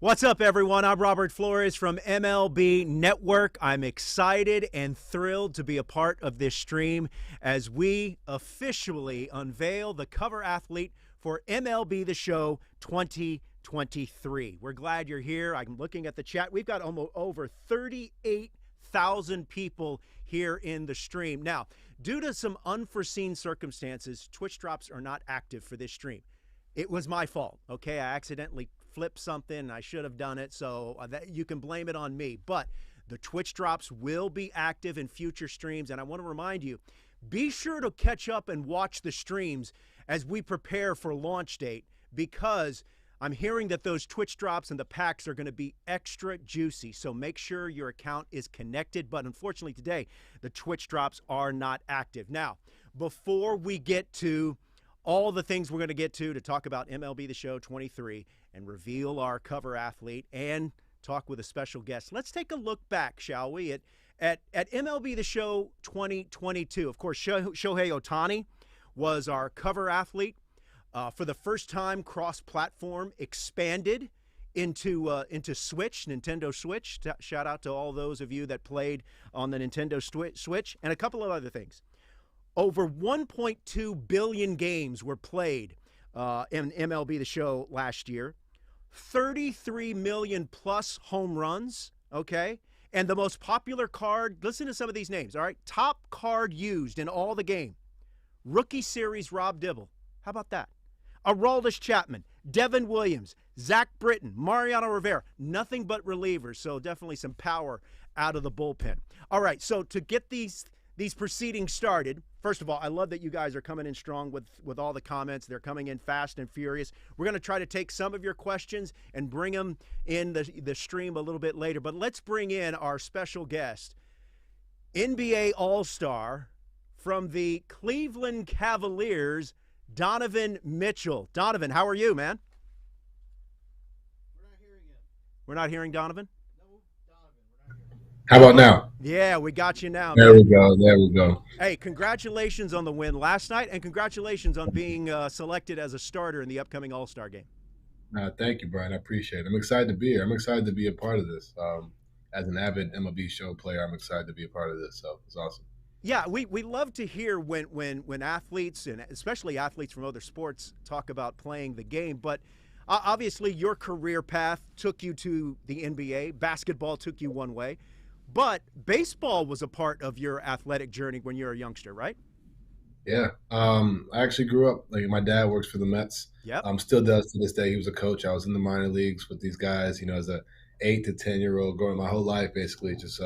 What's up, everyone? I'm Robert Flores from MLB Network. I'm excited and thrilled to be a part of this stream as we officially unveil the cover athlete for MLB The Show 2023. We're glad you're here. I'm looking at the chat. We've got almost over 38,000 people here in the stream. Now, due to some unforeseen circumstances, Twitch drops are not active for this stream. It was my fault, okay? I accidentally flipped something, and I should have done it, so that you can blame it on me. But the Twitch drops will be active in future streams, and I want to remind you, be sure to catch up and watch the streams as we prepare for launch date, because I'm hearing that those Twitch drops and the packs are going to be extra juicy, so make sure your account is connected. But unfortunately today, the Twitch drops are not active. Now, before we get to all the things we're going to get to talk about MLB The Show 23 and reveal our cover athlete and talk with a special guest, let's take a look back, shall we, at MLB The Show 2022. Of course, Shohei Ohtani was our cover athlete. For the first time, cross-platform expanded into Switch, Nintendo Switch. Shout out to all those of you that played on the Nintendo Switch, and a couple of other things. Over 1.2 billion games were played in MLB The Show last year. 33 million plus home runs, okay? And the most popular card, listen to some of these names, all right? Top card used in all the game. Rookie Series Rob Dibble. How about that? Aroldis Chapman, Devin Williams, Zach Britton, Mariano Rivera. Nothing but relievers, so definitely some power out of the bullpen. All right, so to get these proceedings started, first of all, I love that you guys are coming in strong with all the comments. They're coming in fast and furious. We're going to try to take some of your questions and bring them in the stream a little bit later. But let's bring in our special guest, NBA All-Star from the Cleveland Cavaliers, Donovan Mitchell. Donovan, how are you, man? We're not hearing him. We're not hearing Donovan? No, Donovan, we're not hearing him. How about now? Yeah, we got you now, There man. we go. There we go. Hey, congratulations on the win last night, and congratulations on being selected as a starter in the upcoming All-Star game. Thank you, Brian. I appreciate it. I'm excited to be here. I'm excited to be a part of this. As an avid MLB Show player, I'm excited to be a part of this. So it's awesome. Yeah, we love to hear when athletes, and especially athletes from other sports, talk about playing the game. But obviously your career path took you to the NBA. Basketball took you one way. But baseball was a part of your athletic journey when you were a youngster, right? Yeah. I actually grew up, like my dad works for the Mets. Yep. Still does to this day. He was a coach. I was in the minor leagues with these guys, as a 8 to 10-year-old growing my whole life, basically just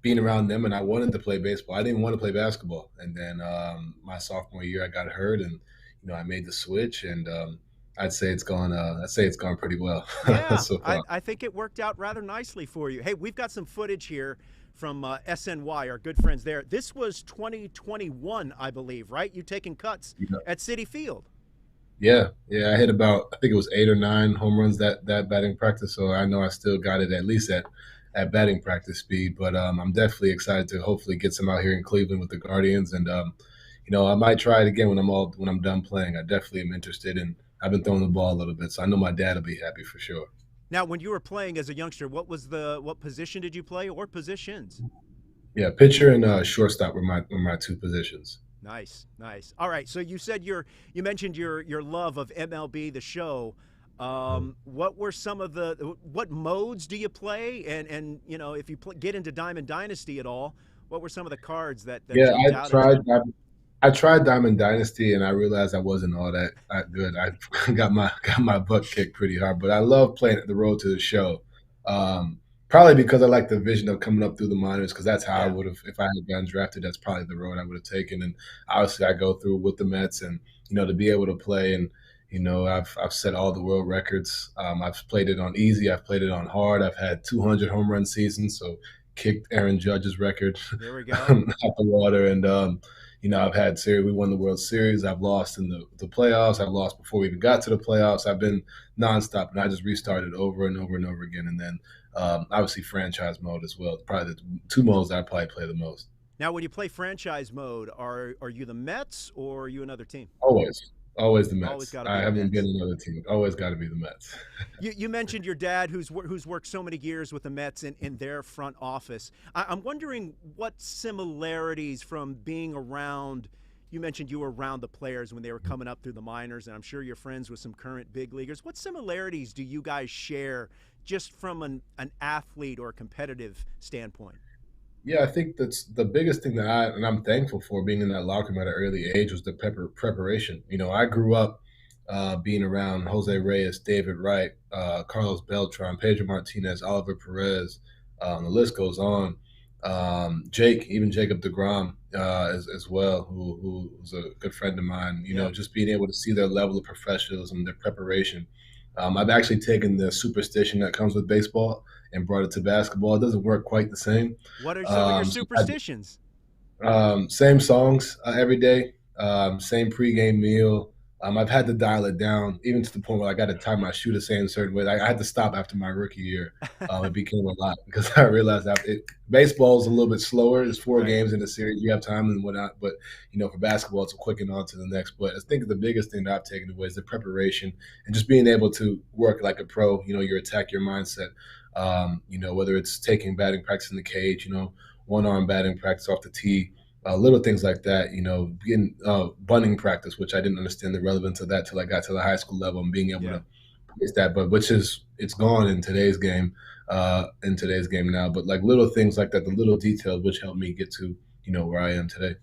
being around them. And I wanted to play baseball. I didn't want to play basketball. And then my sophomore year, I got hurt and, I made the switch and I'd say it's gone pretty well. Yeah, so far. I think it worked out rather nicely for you. Hey, we've got some footage here from SNY, our good friends there. This was 2021, I believe, right? You taking cuts at Citi Field. Yeah. I hit about, I think it was 8 or 9 home runs that batting practice. So I know I still got it at least at batting practice speed. But I'm definitely excited to hopefully get some out here in Cleveland with the Guardians. And I might try it again when I'm done playing. I definitely am interested in. I've been throwing the ball a little bit, so I know my dad will be happy for sure. Now, when you were playing as a youngster, what position did you play, or positions? Yeah, pitcher and shortstop were my 2 positions. Nice. All right, so you said you mentioned your love of MLB The Show. What were some of what modes do you play? And if you get into Diamond Dynasty at all, what were some of the cards that Yeah, jumped out? I tried Diamond Dynasty and I realized I wasn't all that good. I got my butt kicked pretty hard, but I love playing at the road to the show. Probably because I like the vision of coming up through the minors, because that's how I would have, if I had gotten drafted, that's probably the road I would have taken. And obviously I go through with the Mets and, to be able to play and, I've set all the world records. I've played it on easy. I've played it on hard. I've had 200 home run seasons, so kicked Aaron Judge's record There we go. out the water. And, I've had we won the World Series. I've lost in the playoffs. I've lost before we even got to the playoffs. I've been nonstop, and I just restarted over and over and over again. And then obviously franchise mode as well. Probably the 2 modes I probably play the most. Now, when you play franchise mode, are you the Mets or are you another team? Always. Always the Always Mets. got to I be the haven't been Mets. another team. Always got to be the Mets. You mentioned your dad, who's worked so many years with the Mets in their front office. I'm wondering what similarities from being around. You mentioned you were around the players when they were coming up through the minors, and I'm sure you're friends with some current big leaguers. What similarities do you guys share, just from an athlete or competitive standpoint? Yeah, I think that's the biggest thing that I'm thankful for being in that locker room at an early age was the preparation. I grew up being around Jose Reyes, David Wright, Carlos Beltran, Pedro Martinez, Oliver Perez. The list goes on. Even Jacob DeGrom as well, who's a good friend of mine. Yeah. Just being able to see their level of professionalism, their preparation. I've actually taken the superstition that comes with baseball and brought it to basketball. It doesn't work quite the same. What are some of your So I superstitions? Same songs every day, same pregame meal. I've had to dial it down, even to the point where I got to time my shoe the same certain way. I had to stop after my rookie year. It became a lot because I realized that baseball is a little bit slower. There's four Right. games in the series. You have time and whatnot. But, for basketball, it's a quick and on to the next. But I think the biggest thing that I've taken away is the preparation and just being able to work like a pro, your attack, your mindset. Whether it's taking batting practice in the cage, one arm batting practice off the tee, little things like that, getting bunting practice, which I didn't understand the relevance of that till I got to the high school level and being able Yeah. to place that, but it's gone in today's game now. But like little things like that, the little details which helped me get to, where I am today.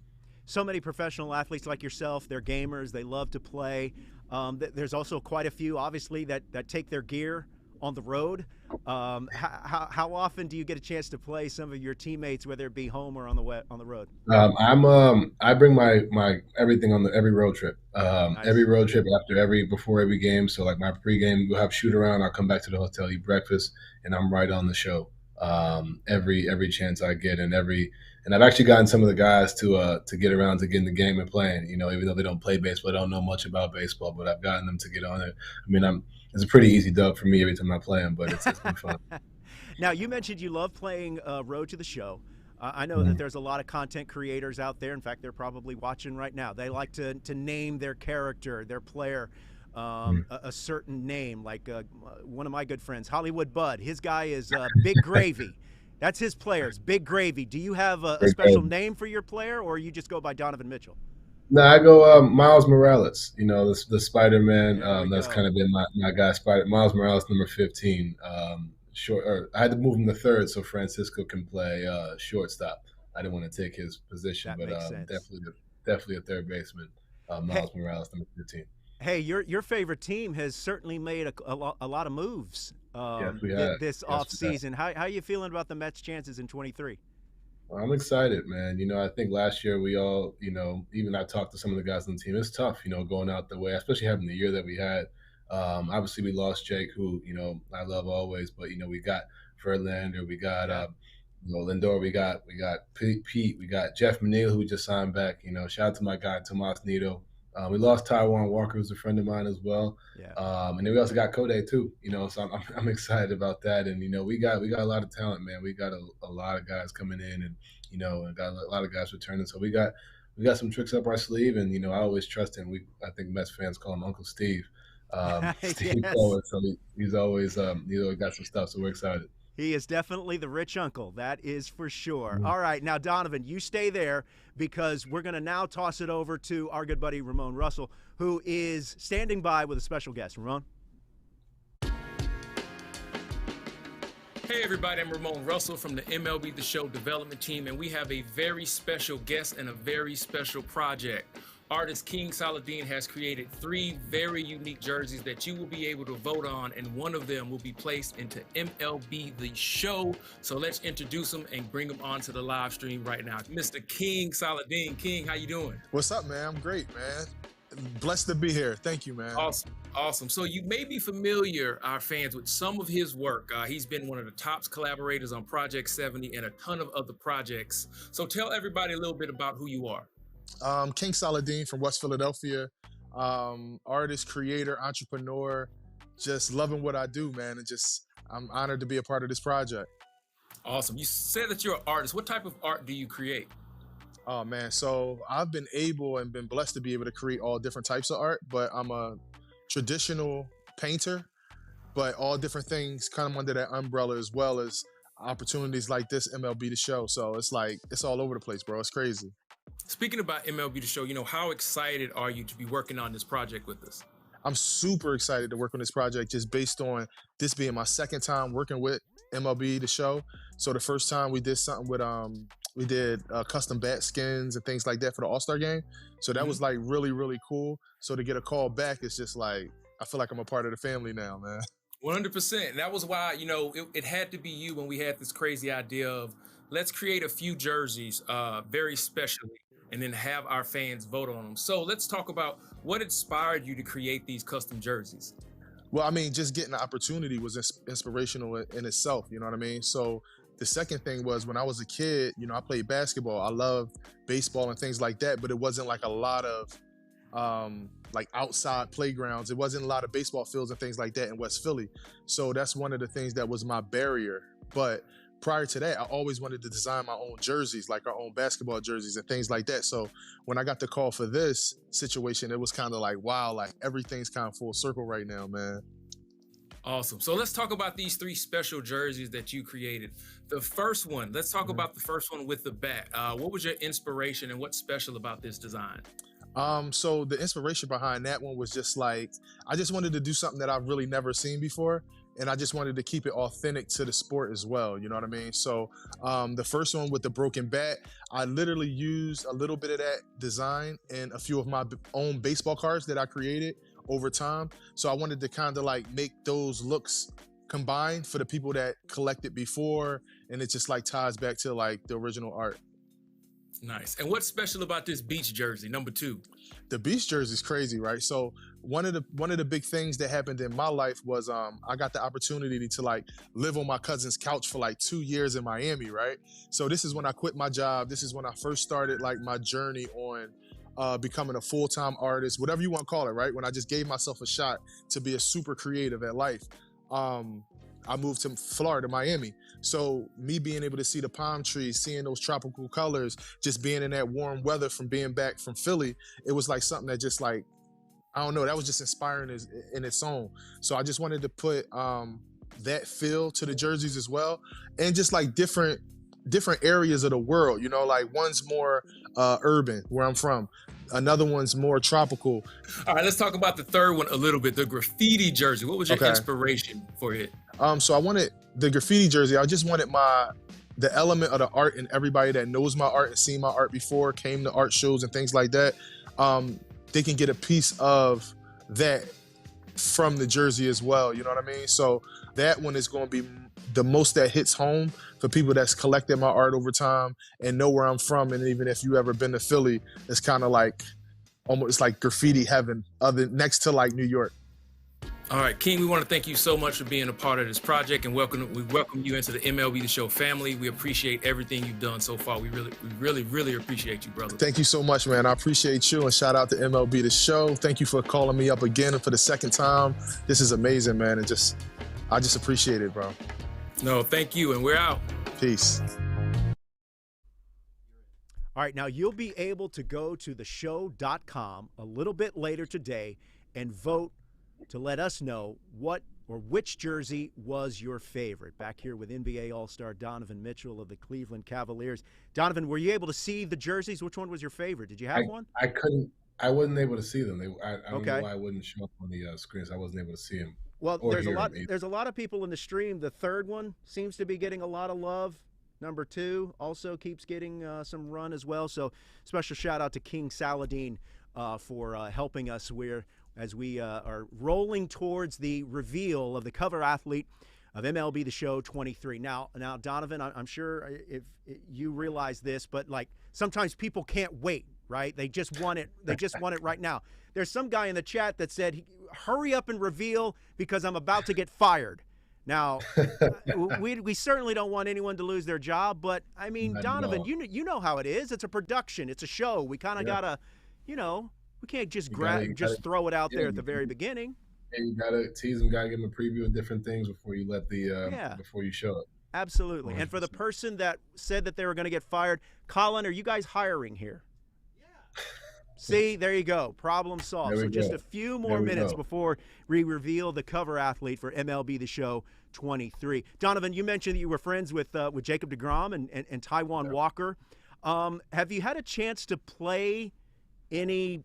So many professional athletes like yourself, they're gamers, they love to play. There's also quite a few, obviously, that take their gear on the road. How often do you get a chance to play some of your teammates, whether it be home or on the road? I bring my everything on every road trip. Every Nice. road trip before every game. So like my pregame, we'll have shoot around. I'll come back to the hotel, eat breakfast, and I'm right on the show. Every chance I get, and I've actually gotten some of the guys to get around to get in the game and playing. Even though they don't play baseball, they don't know much about baseball, but I've gotten them to get on it. I mean, it's a pretty easy dub for me every time I play them, but it's been fun. Now, you mentioned you love playing Road to the Show. I know that Mhm. there's a lot of content creators out there. In fact, they're probably watching right now. They like to name their character, their player, a certain name. Like one of my good friends, Hollywood Bud. His guy is Big Gravy. That's his players, Big Gravy. Do you have a special Mhm. name for your player, or you just go by Donovan Mitchell? No, I go Miles Morales. The Spider Man. There we That's go. kind of been my guy. Spider Miles Morales, number 15. Short. Or I had to move him to third so Francisco can play shortstop. I didn't want to take his position, That but makes sense. definitely a third baseman. Hey, Miles Morales, number 15. Hey, your favorite team has certainly made a lot of moves Yes, we had. this Yes, off we had. season. How you feeling about the Mets' chances in 23? Well, I'm excited, man. I think last year we all, even I talked to some of the guys on the team. It's tough, going out the way, especially having the year that we had. Obviously, we lost Jake, who I love always, but we got Verlander, we got Yeah, Lindor, we got Pete, we got Jeff McNeil, who we just signed back. Shout out to my guy Tomas Nido. We lost Taiwan Walker, who's a friend of mine as well. yeah. And then we also got Kode too, so I'm excited about that. And we got a lot of talent, man. We got a lot of guys coming in, and and got a lot of guys returning. So we got some tricks up our sleeve, and I always trust him. I think Mets fans call him Uncle Steve, Steve Yes, Cohen. So he's always got some stuff. So we're excited. he is definitely the rich uncle. That is for sure. Mhm. All right, now Donovan, you stay there because we're going to now toss it over to our good buddy Ramon Russell, who is standing by with a special guest. Ramon. Hey everybody, I'm Ramon Russell from the MLB The Show development team, and we have a very special guest and a very special project. Artist King Saladin has created 3 very unique jerseys that you will be able to vote on, and one of them will be placed into MLB The Show. So let's introduce him and bring him onto the live stream right now. Mr. King Saladin. King, how you doing? What's up, man? I'm great, man. Blessed to be here. Thank you, man. Awesome. So you may be familiar, our fans, with some of his work. He's been one of the top collaborators on Project 70 and a ton of other projects. So tell everybody a little bit about who you are. King Saladin from West Philadelphia, artist, creator, entrepreneur, just loving what I do, man. And I'm honored to be a part of this project. Awesome. You said that you're an artist. What type of art do you create? Oh man, so I've been able and been blessed to be able to create all different types of art, but I'm a traditional painter, but all different things kind of under that umbrella, as well as opportunities like this MLB The Show. So it's like it's all over the place, bro. It's crazy. Speaking about MLB The Show, how excited are you to be working on this project with us? I'm super excited to work on this project just based on this being my second time working with MLB The Show. So the first time we did something with we did custom bat skins and things like that for the All-Star game. So that was like really, really cool. So to get a call back, it's just like I feel like I'm a part of the family now, man. 100%. That was why, it had to be you when we had this crazy idea of let's create a few jerseys very specially and then have our fans vote on them. So let's talk about what inspired you to create these custom jerseys. Well, I mean, just getting the opportunity was inspirational in itself. You know what I mean? So the second thing was when I was a kid, I played basketball. I love baseball and things like that, but it wasn't like a lot of like outside playgrounds. It wasn't a lot of baseball fields and things like that in West Philly. So that's one of the things that was my barrier. But prior to that, I always wanted to design my own jerseys, like our own basketball jerseys and things like that. So when I got the call for this situation, it was kind of like, wow, like everything's kind of full circle right now, man. Awesome. So let's talk about these 3 special jerseys that you created. The first one, let's talk about the first one with the bat. What was your inspiration and what's special about this design? So the inspiration behind that one was just like, I just wanted to do something that I've really never seen before. And I just wanted to keep it authentic to the sport as well. You know what I mean? So the first one with the broken bat, I literally used a little bit of that design in a few of my own baseball cards that I created over time. So I wanted to kind of like make those looks combined for the people that collected before. And it just like ties back to like the original art. Nice. And what's special about this beach jersey, number 2? The beach jersey is crazy, right? So one of the big things that happened in my life was I got the opportunity to like live on my cousin's couch for like 2 years in Miami, right? So this is when I quit my job. This is when I first started like my journey on becoming a full-time artist, whatever you want to call it, right? When I just gave myself a shot to be a super creative at life. I moved to Florida, Miami. So me being able to see the palm trees, seeing those tropical colors, just being in that warm weather from being back from Philly, it was like something that just like, I don't know, that was just inspiring in its own. So I just wanted to put that feel to the jerseys as well. And just like different areas of the world, like one's more urban, where I'm from. Another one's more tropical. All right, let's talk about the third one a little bit, the graffiti jersey. What was your inspiration for it? So I wanted the graffiti jersey. I just wanted the element of the art, and everybody that knows my art and seen my art before, came to art shows and things like that, they can get a piece of that from the jersey as well. You know what I mean? So that one is going to be the most that hits home for people that's collected my art over time and know where I'm from. And even if you ever been to Philly, it's kind of like almost like graffiti heaven, next to like New York. All right, King, we want to thank you so much for being a part of this project, and we welcome you into the MLB The Show family. We appreciate everything you've done so far. We really appreciate you, brother. Thank you so much, man. I appreciate you, and shout out to MLB The Show. Thank you for calling me up again and for the second time. This is amazing, man, and I just appreciate it, bro. No, thank you, and we're out. Peace. All right, now you'll be able to go to theshow.com a little bit later today and vote to let us know what or which jersey was your favorite. Back here with NBA All-Star Donovan Mitchell of the Cleveland Cavaliers. Donovan, were you able to see the jerseys? Which one was your favorite? Did you have one? I couldn't. I wasn't able to see them. I don't know why I wouldn't show up on the screens. I wasn't able to see them. Well, there's a lot of people in the stream. The third one seems to be getting a lot of love. Number 2 also keeps getting some run as well. So special shout out to King Saladin for helping us as we are rolling towards the reveal of the cover athlete of MLB The Show 23. Now, Donovan, I'm sure if you realize this, but like sometimes people can't wait, right? They just want it. They just want it right now. There's some guy in the chat that said, "Hurry up and reveal because I'm about to get fired." Now, we certainly don't want anyone to lose their job, but I mean, Donovan, you know how it is. It's a production. It's a show. We kind of gotta, we can't just throw it out there at the very beginning. And you gotta tease them, gotta give them a preview of different things before you let before you show it. Absolutely. And for the person that said that they were going to get fired, Colin, are you guys hiring here? Yeah. See, there you go. Problem solved. So just a few more minutes before we reveal the cover athlete for MLB The Show 23. Donovan, you mentioned that you were friends with Jacob deGrom and Taijuan Walker. Have you had a chance to play any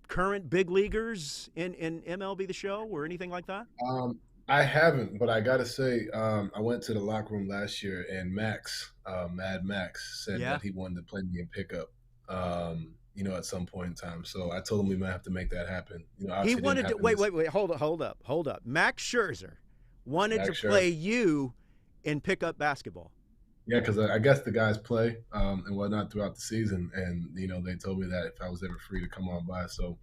current big leaguers in MLB The Show or anything like that? I haven't, but I got to say, I went to the locker room last year, and Max, Mad Max, said that he wanted to play me in pickup, at some point in time. So I told him we might have to make that happen. He wanted to – wait, hold up. Max Scherzer wanted to play you in pickup basketball. Yeah, because I guess the guys play and whatnot throughout the season, and, they told me that if I was ever free to come on by. So,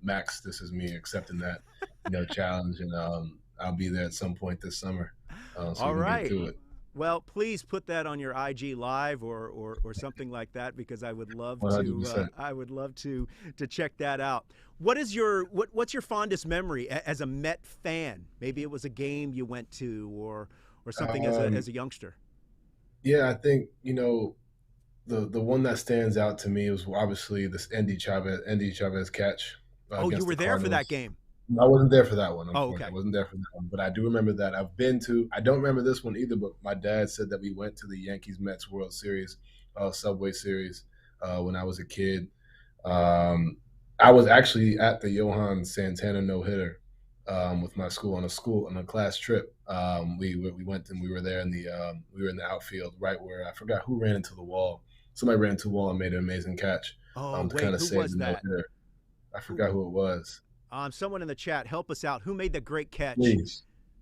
Max, this is me accepting that, challenge, and I'll be there at some point this summer. So all right. Get to it. Well, please put that on your IG Live or something like that, because I would love 100%. I would love to check that out. What's your fondest memory as a Met fan? Maybe it was a game you went to or something as a youngster. Yeah, I think the one that stands out to me was obviously this Andy Chavez catch. Oh, you were there for that game? I wasn't there for that one. Oh, okay. I wasn't there for that one, but I do remember that. I don't remember this one either, but my dad said that we went to the Yankees-Mets World Series, Subway Series, when I was a kid. I was actually at the Johan Santana no-hitter with my school on a class trip. We went and we were there in the outfield, right where I forgot who ran into the wall. Somebody ran into the wall and made an amazing catch. To kind of save the no-hitter. I forgot who it was. Someone in the chat, help us out. Who made the great catch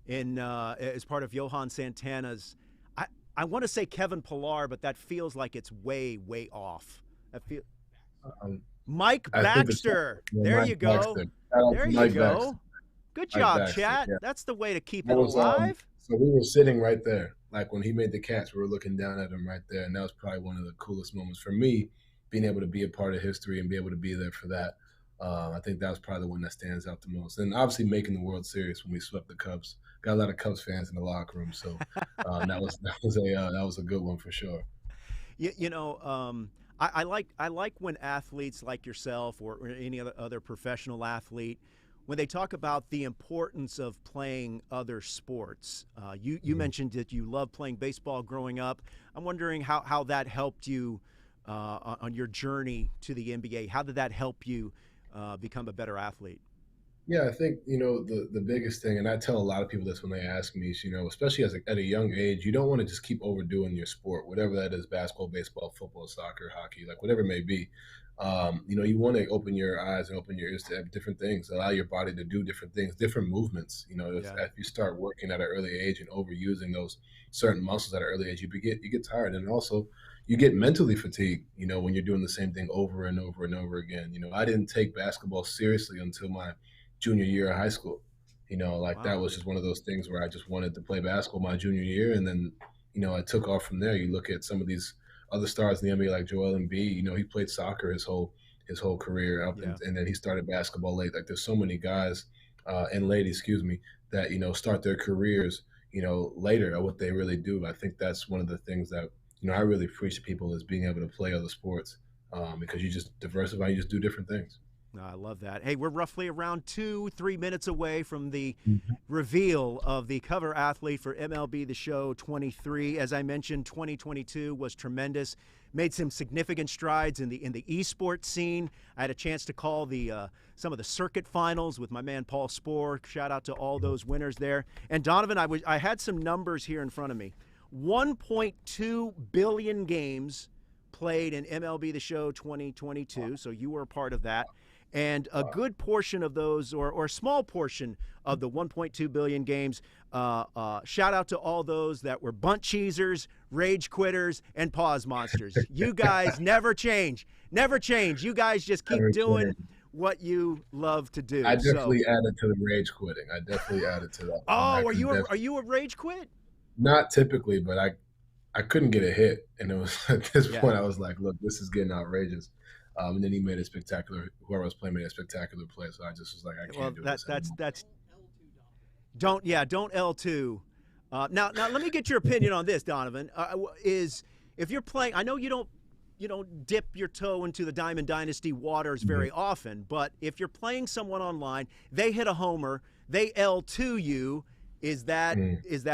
as part of Johan Santana's? I want to say Kevin Pillar, but that feels like it's way, way off. Mike Baxter. There you go. There you go. Good job, chat. Yeah. That's the way to keep it alive. So we were sitting right there. Like when he made the catch, we were looking down at him right there. And that was probably one of the coolest moments for me, being able to be a part of history and be able to be there for that. I think that was probably the one that stands out the most. And obviously making the World Series when we swept the Cubs. Got a lot of Cubs fans in the locker room. So that was a good one for sure. I like when athletes like yourself or any other professional athlete, when they talk about the importance of playing other sports. You mentioned that you loved playing baseball growing up. I'm wondering how that helped you on your journey to the NBA. How did that help you become a better athlete? Yeah, I think, the biggest thing, and I tell a lot of people this when they ask me, is, especially at a young age, you don't want to just keep overdoing your sport, whatever that is, basketball, baseball, football, soccer, hockey, like whatever it may be. You want to open your eyes and open your ears to different things, allow your body to do different things, different movements. If you start working at an early age and overusing those certain muscles at an early age, you get tired. And also you get mentally fatigued, when you're doing the same thing over and over and over again. I didn't take basketball seriously until my junior year of high school. That was just one of those things where I just wanted to play basketball my junior year. And then, I took off from there. You look at some of these other stars in the NBA like Joel Embiid, he played soccer his whole career up, and then he started basketball late. Like there's so many guys and ladies, that, start their careers, later at what they really do. I think that's one of the things that, I really preach to people is being able to play other sports because you just diversify, you just do different things. I love that. Hey, we're roughly around 2-3 minutes away from the reveal of the cover athlete for MLB The Show 23. As I mentioned, 2022 was tremendous. Made some significant strides in the esports scene. I had a chance to call some of the circuit finals with my man Paul Spohr. Shout out to all those winners there. And Donovan, I had some numbers here in front of me. 1.2 billion games played in MLB The Show 2022. So you were a part of that. And a good portion of those, or a small portion of the 1.2 billion games, shout out to all those that were bunt cheesers, rage quitters, and pause monsters. You guys never change. Never change. You guys just keep doing what you love to do. I definitely added to the rage quitting. I definitely added to that. Oh, are you a rage quit? Not typically, but I couldn't get a hit. And it was at this point I was like, look, this is getting outrageous. And then he made a spectacular. Whoever was playing made a spectacular play. So I just was like, I can't do this anymore. Don't L2 Now, let me get your opinion on this, Donovan. Is if you're playing, I know you don't dip your toe into the Diamond Dynasty waters very often, but if you're playing someone online, they hit a homer, they L2 you. Is that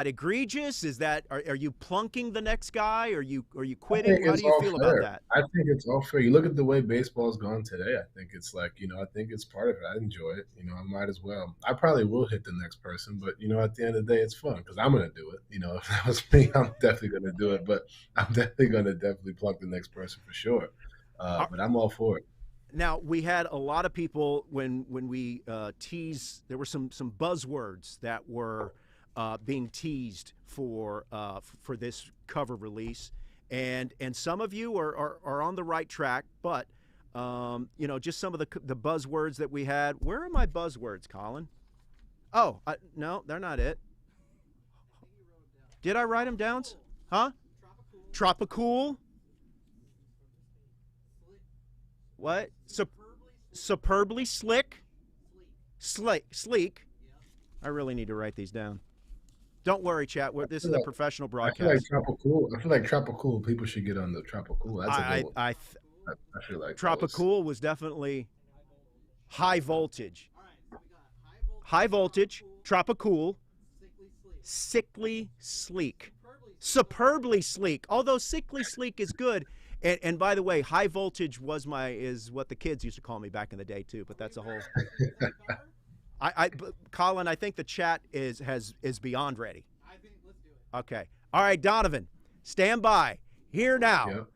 egregious? Is that are you plunking the next guy? Are you quitting? How do you feel about that? I think it's all fair. You look at the way baseball's gone today. I think it's like, I think it's part of it. I enjoy it. I might as well. I probably will hit the next person, but at the end of the day, it's fun because I'm gonna do it. If that was me, I'm definitely gonna do it. But I'm definitely gonna plunk the next person for sure. But I'm all for it. Now, we had a lot of people when we teased. There were some buzzwords that were being teased for this cover release, and some of you are on the right track. But just some of the buzzwords that we had. Where are my buzzwords, Colin? Oh, no, they're not it. Did I write them down? Huh? Tropical. What? Superbly slick? Sleek. I really need to write these down. Don't worry, chat. This is a professional broadcast. I feel like tropical. People should get on the tropical. That's a good one. I feel like tropical was definitely high voltage. High voltage, tropical, sickly sleek, superbly sleek. Although sickly sleek is good. And by the way, high voltage is what the kids used to call me back in the day too. But that's a whole. Colin, I think the chat is beyond ready. I think let's do it. Okay. All right, Donovan, stand by. Here now,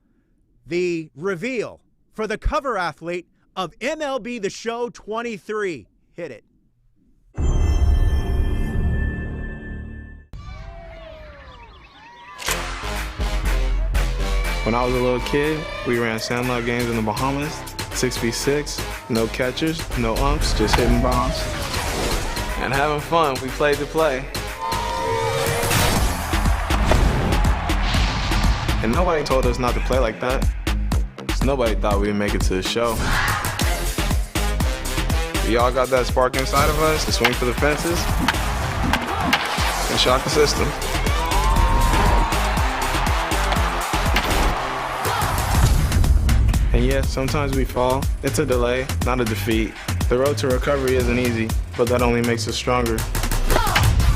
the reveal for the cover athlete of MLB The Show 23. Hit it. When I was a little kid, we ran sandlot games in the Bahamas, 6v6, no catchers, no umps, just hitting bombs. And having fun, we played to play. And nobody told us not to play like that, because nobody thought we'd make it to the show. We all got that spark inside of us to swing for the fences and shock the system. And yes, sometimes we fall. It's a delay, not a defeat. The road to recovery isn't easy, but that only makes us stronger.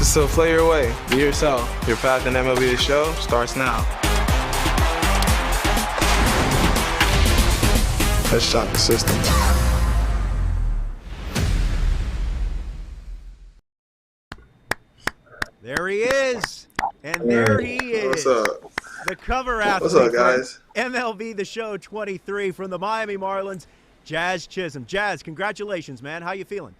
So play your way, be yourself. Your path in MLB The Show starts now. Let's shock the system. There he is. And there he is. What's up? The cover athlete. What's up, guys? MLB The Show 23 from the Miami Marlins, Jazz Chisholm. Jazz, congratulations, man. How you feeling?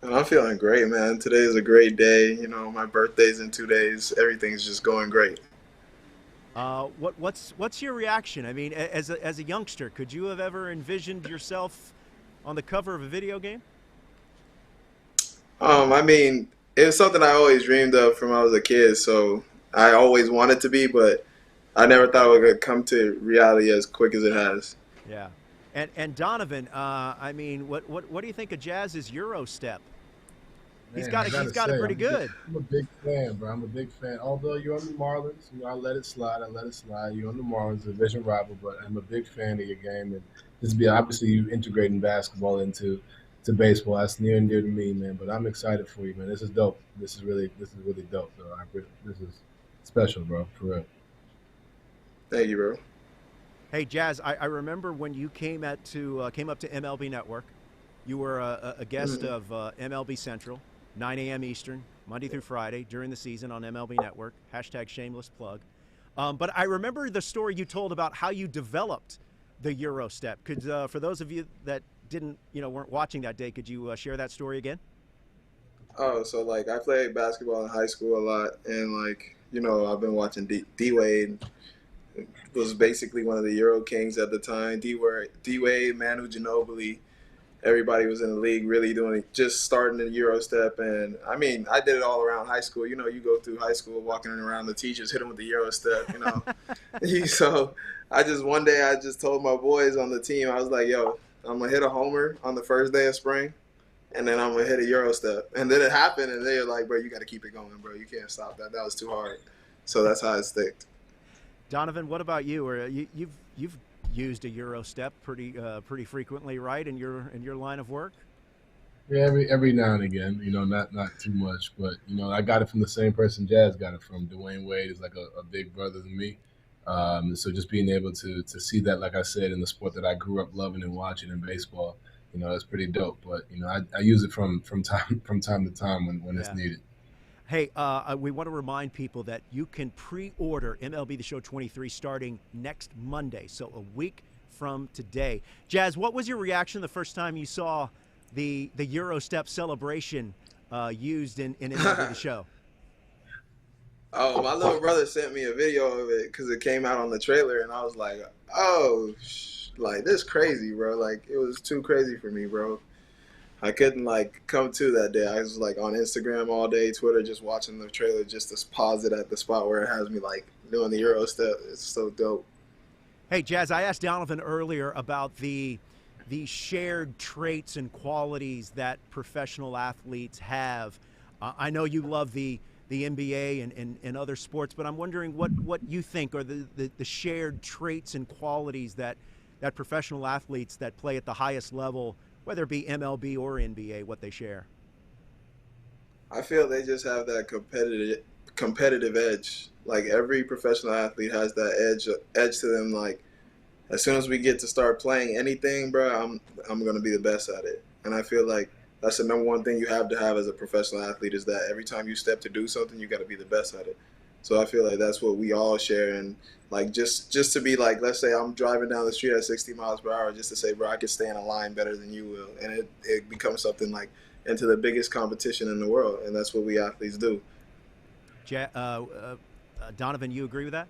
I'm feeling great, man. Today is a great day. My birthday's in 2 days. Everything's just going great. What's your reaction? I mean, as a youngster, could you have ever envisioned yourself on the cover of a video game? I mean, it was something I always dreamed of from when I was a kid, so I always wanted to be, but I never thought it would come to reality as quick as it has. Yeah. And Donovan, I mean, what do you think of Jazz's Euro step? He's got it pretty good. I'm a big fan, bro. I'm a big fan. Although you're on the Marlins, I let it slide. You're on the Marlins, division rival, but I'm a big fan of your game. And obviously you integrating basketball into baseball. That's near and dear to me, man. But I'm excited for you, man. This is dope. This is really dope. So this is special, bro. For real. Thank you, bro. Hey, Jazz, I remember when you came up to MLB Network. You were a guest of MLB Central, 9 a.m. Eastern, Monday through Friday during the season on MLB Network. # shameless plug. But I remember the story you told about how you developed the Euro step. Could for those of you that weren't watching that day, could you share that story again? Oh, so I played basketball in high school a lot, and I've been watching D-Wade. Was basically one of the Euro Kings at the time. D-Wade, Manu Ginobili, everybody was in the league really just starting the Euro step. And I mean, I did it all around high school. You go through high school walking around, the teachers hit them with the Euro step, So one day I just told my boys on the team, I was like, yo, I'm going to hit a homer on the first day of spring. and then I'm gonna hit a Euro step. And then it happened, and they're like, bro, you got to keep it going, bro. You can't stop that. That was too hard. So that's how it sticked. Donovan, what about you? Or you've used a Euro step pretty frequently, right? In your line of work. Yeah, every now and again, not too much, but I got it from the same person Jazz got it from. Dwayne Wade is like a big brother to me. So just being able to see that, like I said, in the sport that I grew up loving and watching in baseball, it's pretty dope. But I use it from time to time when it's needed. Hey, we want to remind people that you can pre-order MLB The Show 23 starting next Monday, so a week from today. Jazz, what was your reaction the first time you saw the Euro step celebration used in MLB The Show? Oh, my little brother sent me a video of it because it came out on the trailer, and I was like, oh, like, this crazy, bro. Like, it was too crazy for me, bro. I couldn't, like, come to that day. I was, like, on Instagram all day, Twitter, just watching the trailer, just to pause it at the spot where it has me, like, doing the Euro step. It's so dope. Hey, Jazz, I asked Donovan earlier about the shared traits and qualities that professional athletes have. I know you love the NBA and other sports, but I'm wondering what you think are the shared traits and qualities that professional athletes that play at the highest level, whether it be MLB or NBA, what they share. I feel they just have that competitive edge. Like, every professional athlete has that edge to them. Like, as soon as we get to start playing anything, bro, I'm gonna be the best at it. And I feel like that's the number one thing you have to have as a professional athlete, is that every time you step to do something, you got to be the best at it. So I feel like that's what we all share. And like, just to be like, let's say I'm driving down the street at 60 miles per hour, just to say, bro, I can stay in a line better than you will. And it becomes something like into the biggest competition in the world. And that's what we athletes do. Donovan, you agree with that?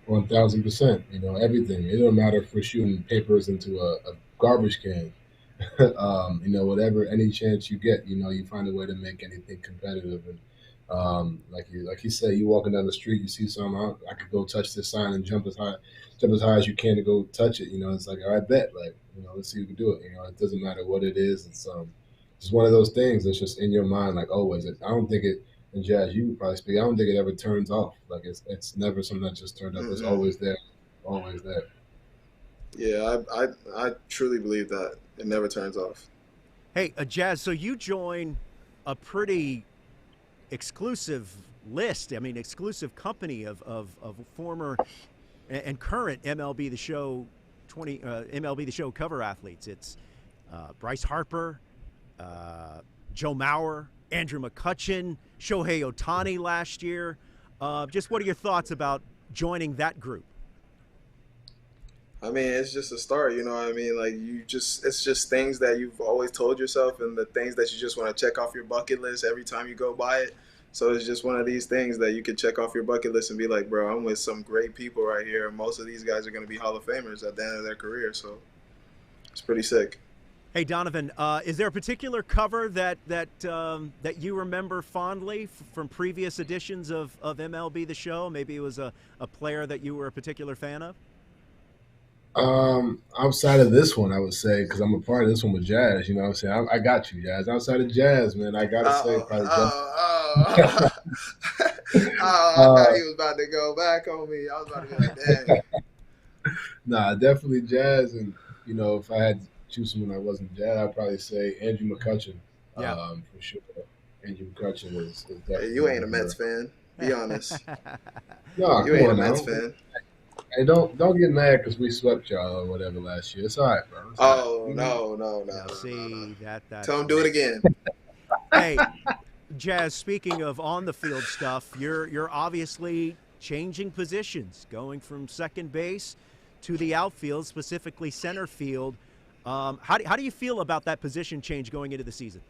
1000%. Everything. It don't matter if we're shooting papers into a garbage can. Whatever, any chance you get, you find a way to make anything competitive. And like you said, you walking down the street, you see something, I could go touch this sign and jump as high as you can to go touch it. It's like, all right, bet, like, let's see who can do it. It doesn't matter what it is. It's just one of those things that's just in your mind, like always. I don't think it. And Jazz, you would probably speak. I don't think it ever turns off. Like, it's never something that just turned up. It's always there, always there. Yeah, I truly believe that it never turns off. Hey, Jazz, so you join a pretty exclusive list. I mean, exclusive company of former and current MLB The Show MLB The Show cover athletes. It's Bryce Harper, Joe Mauer, Andrew McCutchen, Shohei Ohtani last year. Just what are your thoughts about joining that group? I mean, it's just a start, you know what I mean? Like, it's just things that you've always told yourself, and the things that you just want to check off your bucket list every time you go by it. So it's just one of these things that you can check off your bucket list and be like, bro, I'm with some great people right here. Most of these guys are going to be Hall of Famers at the end of their career. So it's pretty sick. Hey, Donovan, is there a particular cover that you remember fondly from previous editions of MLB The Show? Maybe it was a player that you were a particular fan of? Outside of this one, I would say, because I'm a part of this one with Jazz, I'm saying, I got you, Jazz. Outside of Jazz, man, I gotta say probably I thought he was about to go back on me. I was about to be like, dang. Nah, definitely Jazz. And if I had to choose someone that wasn't Jazz, I'd probably say Andrew McCutchen. Yeah. For sure. Andrew McCutchen is definitely. Hey, you ain't a Mets fan. Be honest. No, you ain't a Mets fan. Hey, don't get mad because we swept y'all or whatever last year. It's all right, bro. No. See that. Tell him do it again. Hey, Jazz. Speaking of on the field stuff, you're obviously changing positions, going from second base to the outfield, specifically center field. How do you feel about that position change going into the season?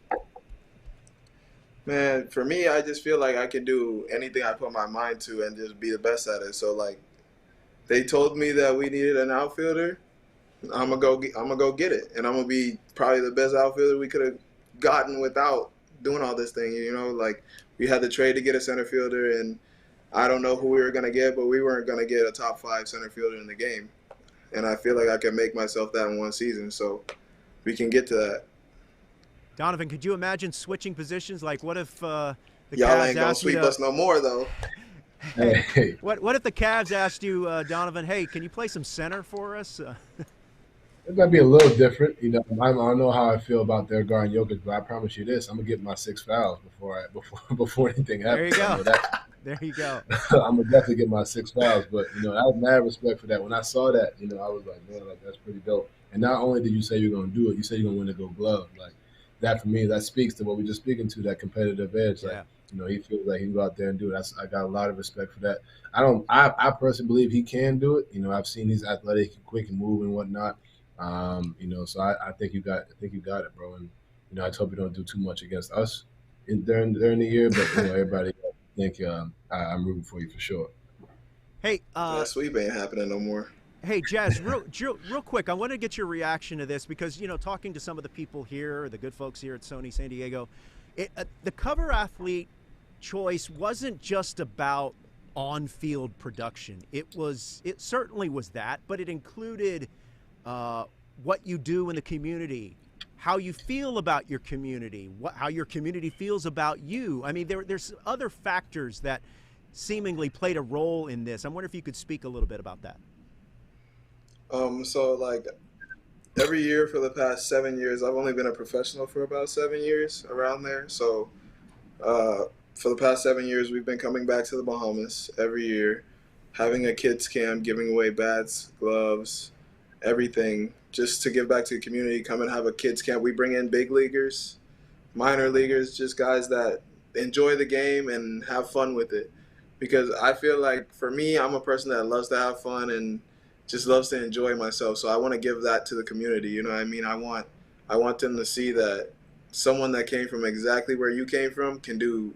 Man, for me, I just feel like I can do anything I put my mind to and just be the best at it. So like, they told me that we needed an outfielder. I'm gonna go get it, and I'm gonna be probably the best outfielder we could have gotten without doing all this thing. Like, we had the trade to get a center fielder, and I don't know who we were gonna get, but we weren't gonna get a top 5 center fielder in the game. And I feel like I can make myself that in one season, so we can get to that. Donovan, could you imagine switching positions? Like, what if the Y'all Cavs ain't gonna asked you sweep to? us no more, though. Hey, what if the Cavs asked you, Donovan? Hey, can you play some center for us? It might be a little different. I don't know how I feel about their guard Jokic, but I promise you this: I'm gonna get my 6 fouls before anything There you happens. I go. know that. There you go. I'm gonna definitely get my 6 fouls. But I have mad respect for that. When I saw that, I was like, man, like that's pretty dope. And not only did you say you're gonna do it, you said you're gonna win the Gold Glove. Like that for me, that speaks to what we just speaking to, that competitive edge. Like Yeah. he feels like he can go out there and do it. I got a lot of respect for that. I personally believe he can do it. I've seen he's athletic, quick and move and whatnot. So I think you got it, bro. And I just hope you don't do too much against us during the year. But everybody, I think I'm rooting for you for sure. Hey, That sweep ain't happening no more. Hey, Jazz, real quick, I want to get your reaction to this because, talking to some of the people here, the good folks here at Sony San Diego, the cover athlete choice wasn't just about on-field production. It certainly was that, but it included what you do in the community, how you feel about your community, how your community feels about you. I mean, there's other factors that seemingly played a role in this. I wonder if you could speak a little bit about that. So like every year for the past 7 years, I've only been a professional for about 7 years, around there. So for the past 7 years, we've been coming back to the Bahamas every year, having a kids camp, giving away bats, gloves, everything, just to give back to the community. Come and have a kids camp. We bring in big leaguers, minor leaguers, just guys that enjoy the game and have fun with it. Because I feel like for me, I'm a person that loves to have fun and just loves to enjoy myself. So I want to give that to the community. You know what I mean? I want them to see that someone that came from exactly where you came from can do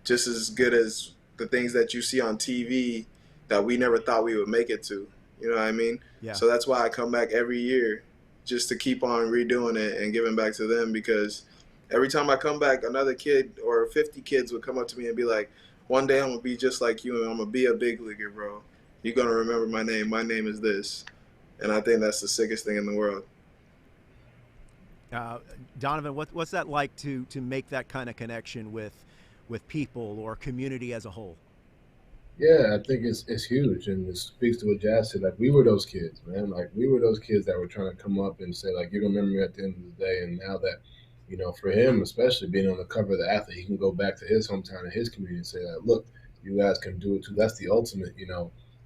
just as good as the things that you see on TV that we never thought we would make it to. You know what I mean? Yeah. So that's why I come back every year, just to keep on redoing it and giving back to them, because every time I come back, another kid or 50 kids would come up to me and be like, one day I'm going to be just like you and I'm going to be a big leaguer, bro. You're going to remember my name. My name is this. And I think that's the sickest thing in the world. Donovan, what's that like to make that kind of connection with people or community as a whole? Yeah, I think it's huge, and it speaks to what Jazz said. Like, we were those kids, man. Like, we were those kids that were trying to come up and say, like, you're gonna remember me at the end of the day. And now that, for him, especially being on the cover of the Athlete, he can go back to his hometown and his community and say, like, look, you guys can do it too. That's the ultimate,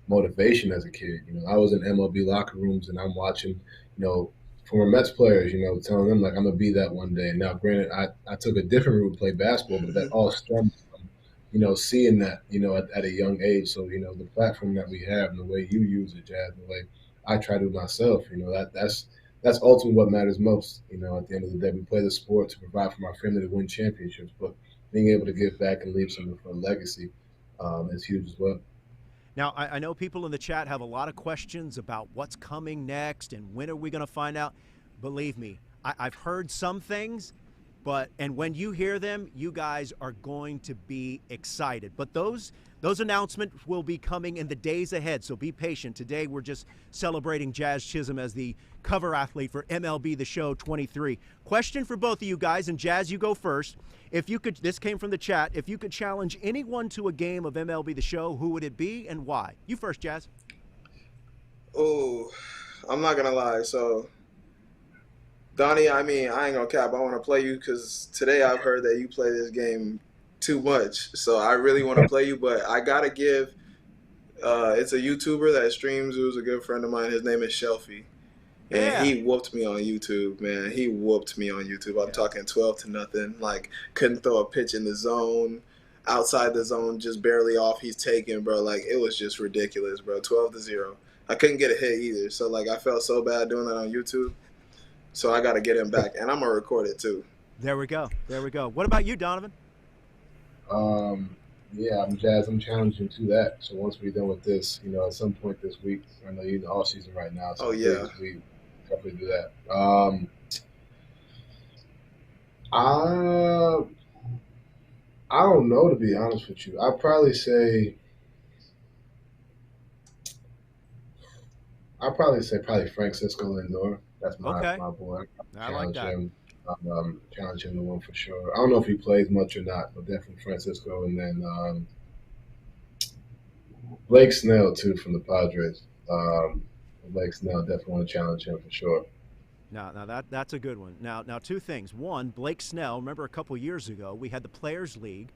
motivation as a kid. I was in MLB locker rooms and I'm watching, former Mets players, telling them like I'm gonna be that one day. Now, granted, I took a different route to play basketball, but that all stems from, seeing that, at a young age. So, the platform that we have and the way you use it, Jazz, and the way I try to myself, that's ultimately what matters most. At the end of the day, we play the sport to provide for our family to win championships, but being able to give back and leave something for a legacy is huge as well. Now, I know people in the chat have a lot of questions about what's coming next and when are we going to find out. Believe me, I've heard some things, and when you hear them, you guys are going to be excited. But those announcements will be coming in the days ahead, so be patient. Today, we're just celebrating Jazz Chisholm as the cover athlete for MLB The Show 23. Question for both of you guys, and Jazz, you go first. If you could, this came from the chat, if you could challenge anyone to a game of MLB The Show, who would it be and why? You first, Jazz. Oh, I'm not going to lie. So, Donnie, I mean, I ain't going to cap. I want to play you because today I've heard that you play this game too much. So I really want to play you, but I got to give, it's a YouTuber that streams who's a good friend of mine. His name is Shelfie. And he whooped me on YouTube, man. He whooped me on YouTube. I'm talking 12-0. Like, couldn't throw a pitch in the zone. Outside the zone, just barely off. He's taken, bro. Like, it was just ridiculous, bro. 12-0. I couldn't get a hit either. So, like, I felt so bad doing that on YouTube. So I got to get him back. And I'm going to record it, too. There we go. There we go. What about you, Donovan? Yeah, I'm Jazz. I'm challenging to that. So once we're done with this, at some point this week, I know you're in the off season right now. So we definitely do that. I don't know, to be honest with you. I'd probably say Francisco Lindor. That's my boy. I like that. challenge him to one for sure. I don't know if he plays much or not, but definitely Francisco, and then Blake Snell too from the Padres. Blake Snell definitely want to challenge him for sure. Now that's a good one. Now two things. One, Blake Snell. Remember a couple years ago we had the Players League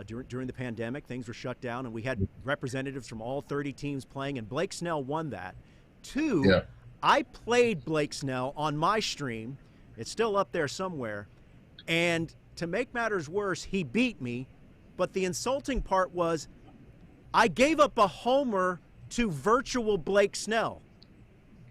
during the pandemic. Things were shut down, and we had representatives from all 30 teams playing, and Blake Snell won that. Two, Yeah. I played Blake Snell on my stream. It's still up there somewhere. And to make matters worse, he beat me. But the insulting part was I gave up a homer to virtual Blake Snell.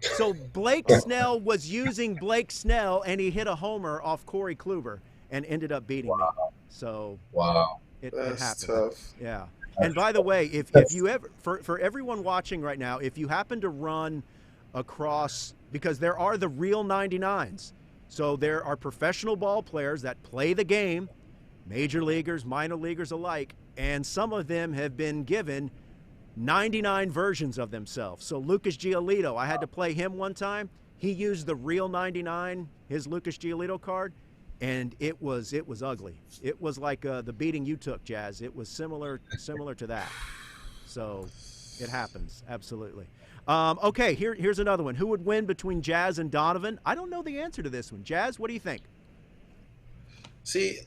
So Blake Snell was using Blake Snell, and he hit a homer off Corey Kluber and ended up beating me. So Wow. it That's happened. tough. Yeah. And by the way, if you ever, for everyone watching right now, if you happen to run across, because there are the real 99s. So there are professional ball players that play the game, major leaguers, minor leaguers alike, and some of them have been given 99 versions of themselves. So Lucas Giolito, I had to play him one time. He used the real 99, his Lucas Giolito card, and it was ugly. It was like the beating you took, Jazz. It was similar to that. So it happens, absolutely. Okay, here's another one. Who would win between Jazz and Donovan? I don't know the answer to this one. Jazz, what do you think? See,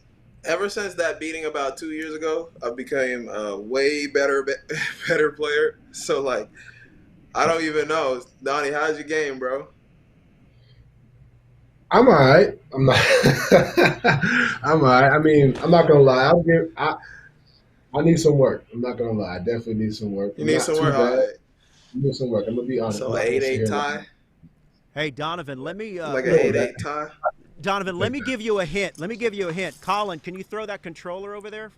ever since that beating about 2 years ago, I became a way better player. So, like, I don't even know. Donnie, how's your game, bro? I'm all right. I'm not. I'm all right. I mean, I'm not gonna lie. I need some work. I'm not gonna lie. I definitely need some work. You need some work? All right. I need some work. I'm gonna be honest. So, 8-8 tie? Hey, Donovan, let me Like an 8-8 tie? Donovan, let me give you a hint. Colin, can you throw that controller over there?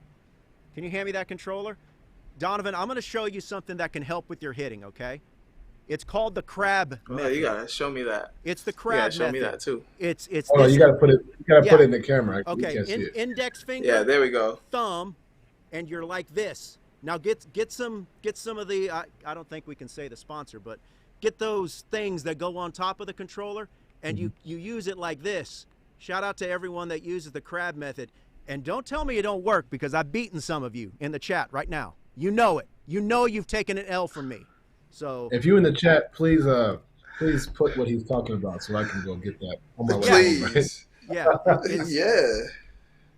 Can you hand me that controller? Donovan, I'm going to show you something that can help with your hitting, okay? It's called the crab method. Oh, you gotta show me that. It's the crab show method. me that too. It's Oh, you gotta put it. You gotta Yeah. put it in the camera. You okay. can't see it. Index finger, Yeah, there we go. thumb, and you're like this. Now get some of the. I don't think we can say the sponsor, but get those things that go on top of the controller, and you use it like this. Shout out to everyone that uses the crab method, and don't tell me it don't work, because I've beaten some of you in the chat right now. You know it. You know you've taken an L from me. So If you in the chat, please put what he's talking about so I can go get that on my way. Please. yeah, Yeah.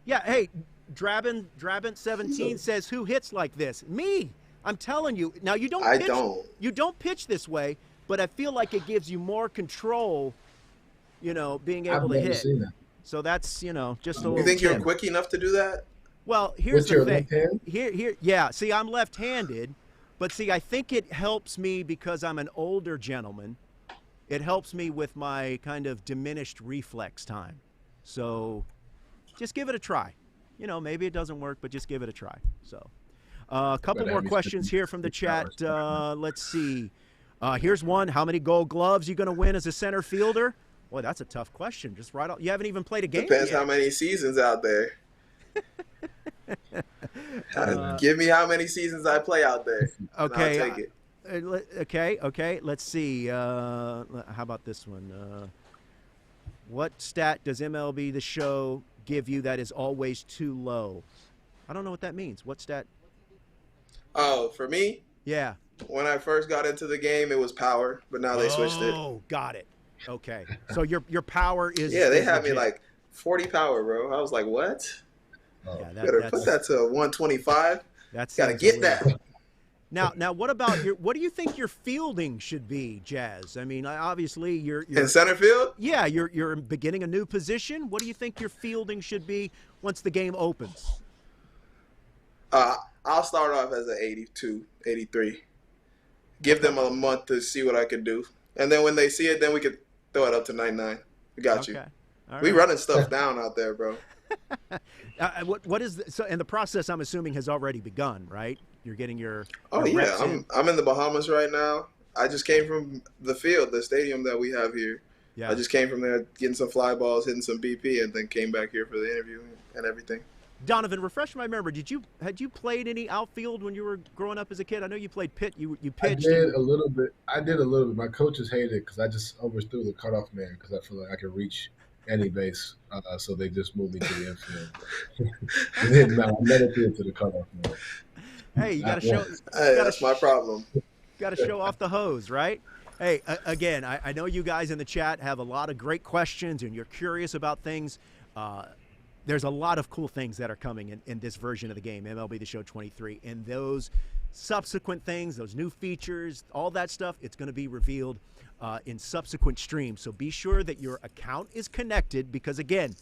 yeah. Hey, Drabin 17 says, who hits like this? Me. I'm telling you. Now you don't. I pitch, don't. You don't pitch this way, but I feel like it gives you more control. You know, being able I've to never hit. seen that. So that's just a little. You think you're tip. quick enough to do that? Well, here's With the your thing. left hand? Here, yeah. See, I'm left-handed, but see, I think it helps me because I'm an older gentleman. It helps me with my kind of diminished reflex time. So, just give it a try. You know, maybe it doesn't work, but just give it a try. So, a couple more questions here from the chat. Let's see. Here's one. How many Gold Gloves you going to win as a center fielder? Boy, that's a tough question. Just right off. You haven't even played a game Depends yet. how many seasons out there. Give me how many seasons I play out there. Okay. And I'll take it. Okay. Let's see. How about this one? What stat does MLB The Show give you that is always too low? I don't know what that means. What stat? Oh, for me, Yeah. when I first got into the game, it was power, but now they switched it. Oh, got it. Okay. So your power is. Yeah, they is had me legit. like 40 power, bro. I was like, what? Yeah, Better put that to 125. That's Gotta get that. Now, what about what do you think your fielding should be, Jazz? I mean, obviously you're In center field? yeah, you're beginning a new position. What do you think your fielding should be once the game opens? I'll start off as an 82, 83. Give them a month to see what I can do. And then when they see it, then we could throw it up to 99. We got you. All We right. running stuff down out there, bro. What is so? And the process, I'm assuming, has already begun, right? You're getting your Oh your yeah, reps in. I'm in the Bahamas right now. I just came from the field, the stadium that we have here. Yeah. I just came from there getting some fly balls, hitting some BP, and then came back here for the interview and everything. Donovan, refresh my memory. Had you played any outfield when you were growing up as a kid? I know you played pitch. You I pitched. did a little bit. My coaches hated it because I just overthrew the cutoff man because I feel like I could reach any base, so they just moved me to the infield. It didn't matter. I never threw it to the cutoff man. Hey, you got to Not show. once. Hey, Got that's my to problem. got to show off the hose, right? Hey, again, I know you guys in the chat have a lot of great questions and you're curious about things. There's a lot of cool things that are coming in this version of the game, MLB The Show 23. And those subsequent things, those new features, all that stuff, it's going to be revealed in subsequent streams. So be sure that your account is connected because, again,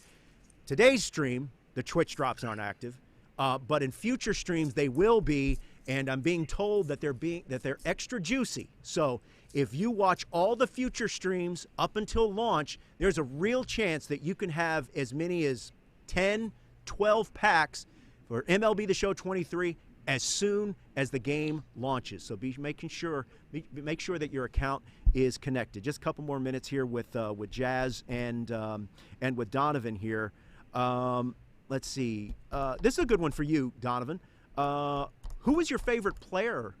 today's stream, the Twitch drops aren't active. But in future streams, they will be. And I'm being told that they're extra juicy. So if you watch all the future streams up until launch, there's a real chance that you can have as many as 10, 12 packs for MLB The Show 23 as soon as the game launches. So make sure that your account is connected. Just a couple more minutes here with Jazz and with Donovan here. Let's see. This is a good one for you, Donovan. Who was your favorite player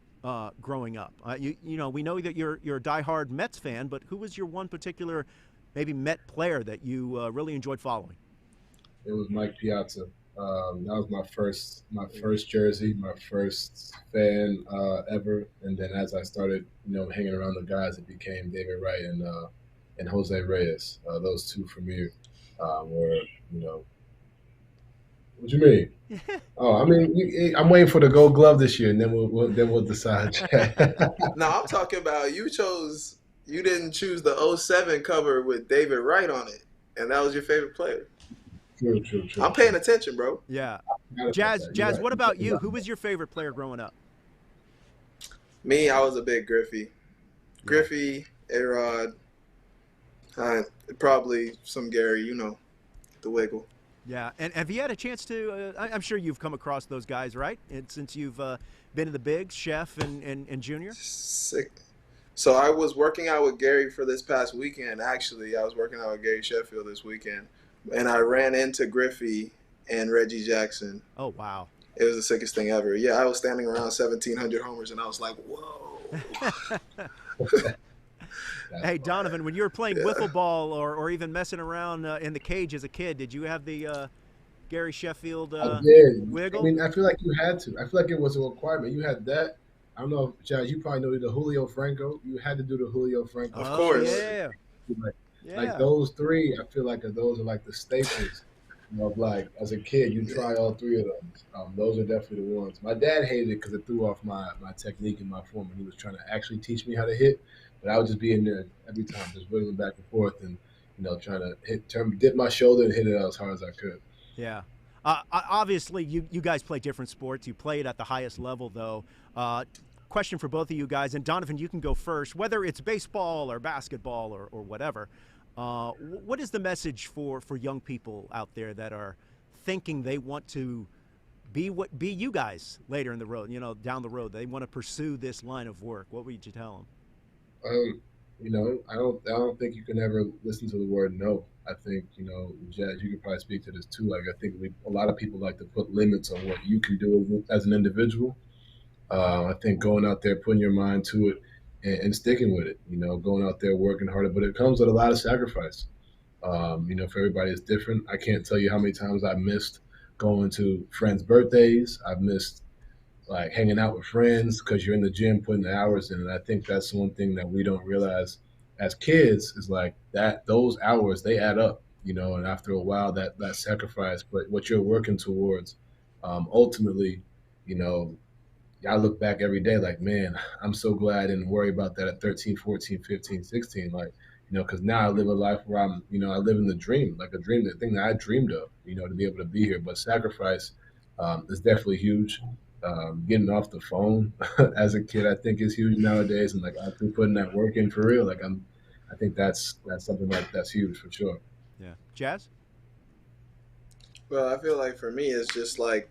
growing up? You know, we know that you're a diehard Mets fan, but who was your one particular maybe Met player that you really enjoyed following? It was Mike Piazza. That was my first jersey, my first fan ever. And then as I started, hanging around the guys, it became David Wright and Jose Reyes. Those two for me were, What you mean? Oh, I mean, I'm waiting for the Gold Glove this year, and then we'll decide. No, I'm talking about you didn't choose the 07 cover with David Wright on it, and that was your favorite player. True. I'm paying attention, bro. Yeah. Jazz, what about you? Who was your favorite player growing up? Me, I was a big Griffey. Griffey, A-Rod, probably some Gary, the Wiggle. Yeah, and have you had a chance to? I'm sure you've come across those guys, right? And since you've been in the bigs, Chef and Junior. Sick. So I was working out with Gary for this past weekend. Actually, I was working out with Gary Sheffield this weekend, and I ran into Griffey and Reggie Jackson. Oh wow! It was the sickest thing ever. Yeah, I was standing around 1,700 homers, and I was like, whoa. Hey, Donovan, when you were playing wiffle ball or even messing around in the cage as a kid, did you have the Gary Sheffield wiggle? I mean, I feel like you had to. I feel like it was a requirement. You had that. I don't know, Jazz, you probably know the Julio Franco. You had to do the Julio Franco. Of course. Yeah. Like those three, I feel like those are like the staples. Like as a kid, you try all three of those. Those are definitely the ones. My dad hated it because it threw off my technique and my form when he was trying to actually teach me how to hit. But I would just be in there every time, just wiggling back and forth and, trying to dip my shoulder and hit it out as hard as I could. Yeah. Obviously, you guys play different sports. You play it at the highest level, though. Question for both of you guys, and Donovan, you can go first. Whether it's baseball or basketball or whatever, what is the message for young people out there that are thinking they want to be you guys later in the road, down the road? They want to pursue this line of work. What would you tell them? I don't think you can ever listen to the word no. I think, Jazz, you could probably speak to this too. Like, I think a lot of people like to put limits on what you can do as an individual. I think going out there, putting your mind to it and sticking with it, going out there, working harder, but it comes with a lot of sacrifice. For everybody it's different. I can't tell you how many times I missed going to friends' birthdays. I've missed like hanging out with friends because you're in the gym putting the hours in. And I think that's one thing that we don't realize as kids is like that those hours, they add up, and after a while that sacrifice, but what you're working towards, ultimately, I look back every day like, man, I'm so glad I didn't worry about that at 13, 14, 15, 16. Like, because now I live a life where I live in the dream, like the thing that I dreamed of, to be able to be here. But sacrifice is definitely huge. Getting off the phone as a kid, I think is huge nowadays. And like actually putting that work in for real. Like I think that's something that's huge for sure. Yeah. Jazz? Well, I feel like for me, it's just like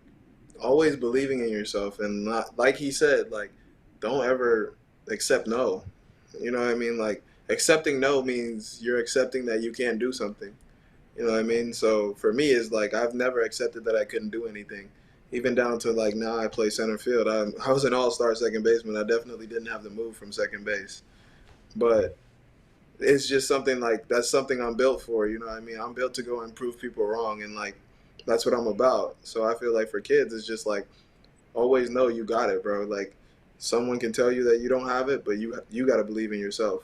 always believing in yourself and not, like he said, like don't ever accept no. You know what I mean? Like accepting no means you're accepting that you can't do something. You know what I mean? So for me, it's like I've never accepted that I couldn't do anything. Even down to like now I play center field. I was an all-star second baseman. I definitely didn't have the move from second base. But it's just something like that's something I'm built for. You know what I mean? I'm built to go and prove people wrong, and like that's what I'm about. So I feel like for kids, it's just like always know you got it, bro. Like someone can tell you that you don't have it, but you got to believe in yourself.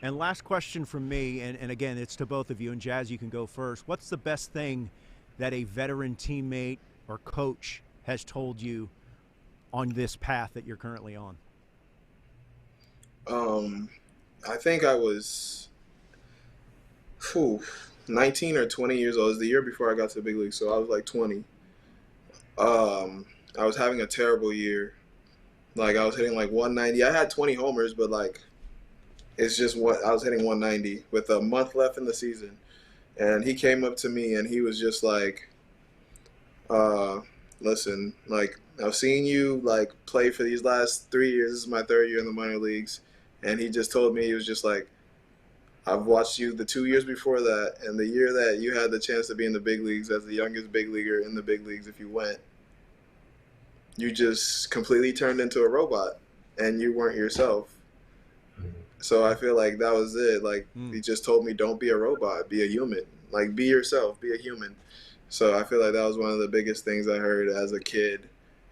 And last question from me, and again, it's to both of you. And Jazz, you can go first. What's the best thing that a veteran teammate or coach has told you on this path that you're currently on? I think I was 19 or 20 years old. It was the year before I got to the big league, so I was like 20. I was having a terrible year. Like I was hitting like 190. I had 20 homers, but like it's just what I was hitting 190 with a month left in the season. And he came up to me and he was just like, listen, like I've seen you like play for these last 3 years. This is my third year in the minor leagues. And he just told me, he was just like, I've watched you the 2 years before that and the year that you had the chance to be in the big leagues as the youngest big leaguer in the big leagues if you went. You just completely turned into a robot and you weren't yourself. So I feel like that was it. Like he just told me, don't be a robot, be a human. Like be yourself, be a human. So I feel like that was one of the biggest things I heard as a kid.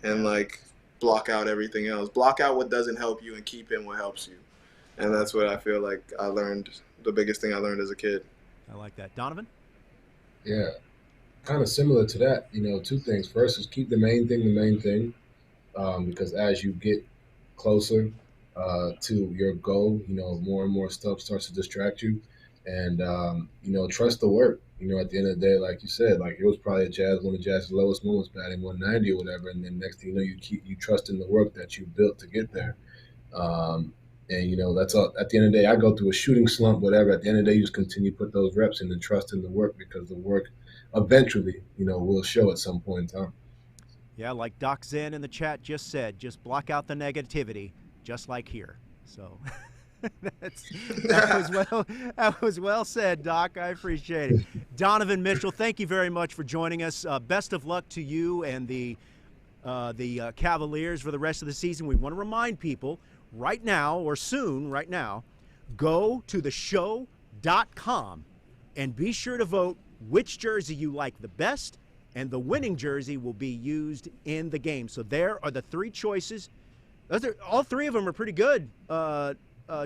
And like block out everything else. Block out what doesn't help you and keep in what helps you. And that's what I feel like I learned, the biggest thing I learned as a kid. I like that. Donovan? Yeah, kind of similar to that. You know, two things. First is keep the main thing, because as you get closer to your goal, you know, more and more stuff starts to distract you. And, you know, trust the work. You know, at the end of the day, like you said, like it was probably one of Jazz's lowest moments, batting 190 or whatever. And then next thing you know, you trust in the work that you built to get there. And, you know, that's all. At the end of the day, I go through a shooting slump, whatever. At the end of the day, you just continue to put those reps in and trust in the work, because the work eventually, you know, will show at some point in time. Yeah, like Doc Zen in the chat just said, just block out the negativity, just like here. So that was well said, Doc. I appreciate it. Donovan Mitchell, thank you very much for joining us. Best of luck to you and the Cavaliers for the rest of the season. We want to remind people right now, or soon right now, go to theshow.com and be sure to vote which jersey you like the best, and the winning jersey will be used in the game. So there are the three choices. All three of them are pretty good.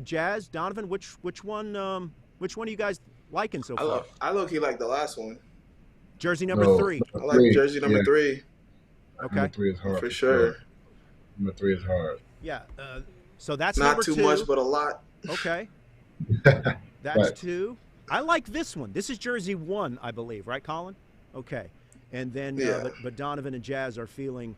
Jazz, Donovan, which one are you guys liking so far? I low-key like the last one. Jersey number 3. I like jersey number 3. Okay. Number 3 is hard. For sure. Number 3 is hard. Yeah. So that's not number too 2. much, but a lot. Okay. That's Right. 2. I like this one. This is jersey 1, I believe. Right, Colin? Okay. And then, Yeah. but Donovan and Jazz are feeling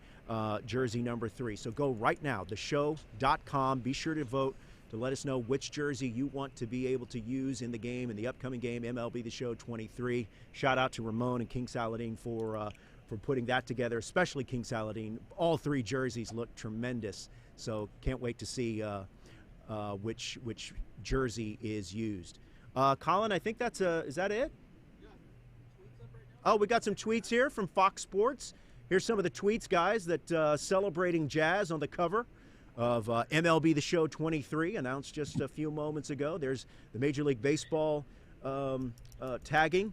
jersey number 3. So go right now, theshow.com. Be sure to vote to let us know which jersey you want to be able to use in the game, in the upcoming game, MLB The Show 23. Shout out to Ramon and King Saladin for putting that together, especially King Saladin. All 3 jerseys look tremendous. So can't wait to see which jersey is used. Colin, I think is that it? Oh, we got some tweets here from Fox Sports. Here's some of the tweets, guys, that celebrating Jazz on the cover of MLB The Show 23, announced just a few moments ago. There's the Major League Baseball tagging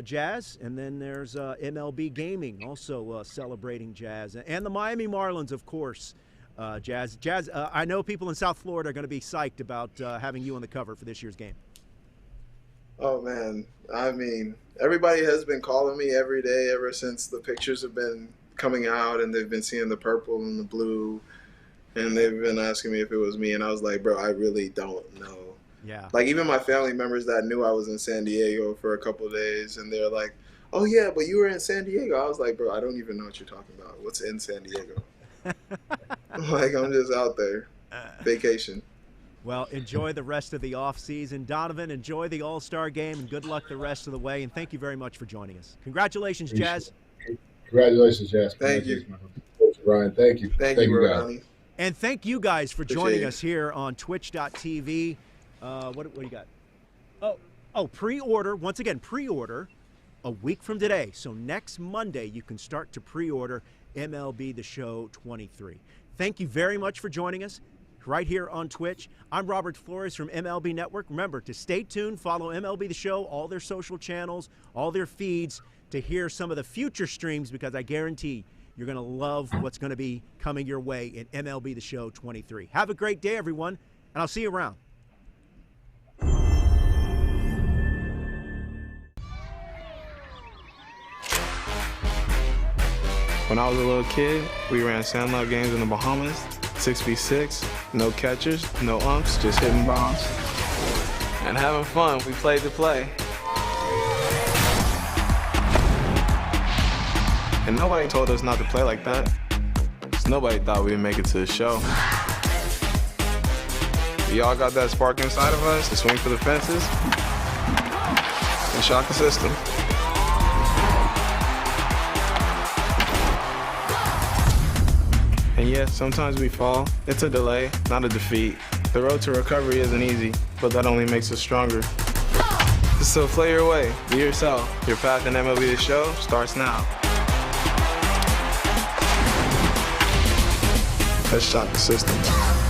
Jazz, and then there's MLB Gaming also celebrating Jazz, and the Miami Marlins, of course. Jazz, I know people in South Florida are going to be psyched about having you on the cover for this year's game. Oh, man. I mean, everybody has been calling me every day ever since the pictures have been coming out, and they've been seeing the purple and the blue, and they've been asking me if it was me, and I was like, bro, I really don't know. Yeah. Like, even my family members that knew I was in San Diego for a couple of days, and they're like, oh, yeah, but you were in San Diego. I was like, bro, I don't even know what you're talking about. What's in San Diego? Like, I'm just out there. Vacation. Well, enjoy the rest of the off-season. Donovan, enjoy the All-Star game, and good luck the rest of the way. And thank you very much for joining us. Congratulations, Jazz. Congratulations, Jazz. Thank you. Ryan, thank you. Thank you, guys. Ronnie. And thank you guys for joining Appreciate us here on twitch.tv. What do you got? Oh, pre-order. Once again, pre-order a week from today. So next Monday, you can start to pre-order MLB The Show 23. Thank you very much for joining us. right here on Twitch. I'm Robert Flores from MLB Network. Remember to stay tuned, follow MLB The Show, all their social channels, all their feeds to hear some of the future streams, because I guarantee you're going to love what's going to be coming your way in MLB The Show 23. Have a great day, everyone, and I'll see you around. When I was a little kid, we ran sandlot games in the Bahamas, 6v6, no catchers, no umps, just hitting bombs. And having fun, we played to play. And nobody told us not to play like that. 'Cause nobody thought we'd make it to the show. We all got that spark inside of us to swing for the fences and shock the system. And yes, sometimes we fall. It's a delay, not a defeat. The road to recovery isn't easy, but that only makes us stronger. So play your way, be yourself. Your path in MLB The Show starts now. Let's shock the system.